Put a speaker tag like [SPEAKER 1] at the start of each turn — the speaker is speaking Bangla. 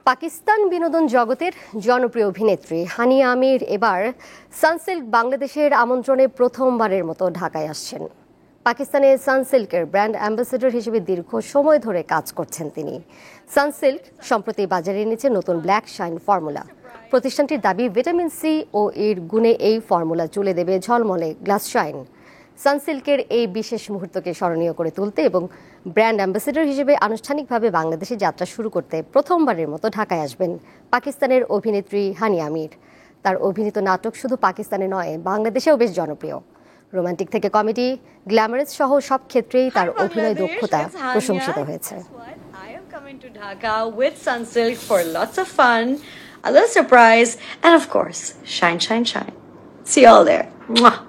[SPEAKER 1] পাকিস্তান বিনোদন জগতের জনপ্রিয় অভিনেত্রী হানিয়া আমির এবার সানসিল্ক বাংলাদেশের আমন্ত্রণে প্রথমবারের মতো ঢাকায় আসছেন। পাকিস্তানে সানসিল্কের ব্র্যান্ড অ্যাম্বাসেডর হিসেবে দীর্ঘ সময় ধরে কাজ করছেন তিনি। সানসিল্ক সম্প্রতি বাজারে এনেছে নতুন ব্ল্যাক শাইন ফর্মুলা। প্রতিষ্ঠানটির দাবি, ভিটামিন সি ও এর গুণে এই ফর্মুলা চুলে দেবে ঝলমলে গ্লাস শাইন। সানসিল্কের এই বিশেষ মুহূর্তকে স্মরণীয় করে তুলতে এবং ব্র্যান্ড অ্যাম্বাসেডর হিসেবে আনুষ্ঠানিকভাবে বাংলাদেশে যাত্রা শুরু করতে প্রথমবারের মতো ঢাকায় আসবেন পাকিস্তানের অভিনেত্রী হানিয়া আমির। তার অভিনীত নাটক শুধু পাকিস্তানে নয়, বাংলাদেশেও বেশ জনপ্রিয়। রোমান্টিক থেকে কমেডি, গ্ল্যামারাস সহ সব ক্ষেত্রেই তার অভিনয় দক্ষতা প্রশংসিত হয়েছে।
[SPEAKER 2] To Dhaka with Sunsilk for lots of fun, a little surprise, and of course, shine, shine, shine. See you all there. Mwah.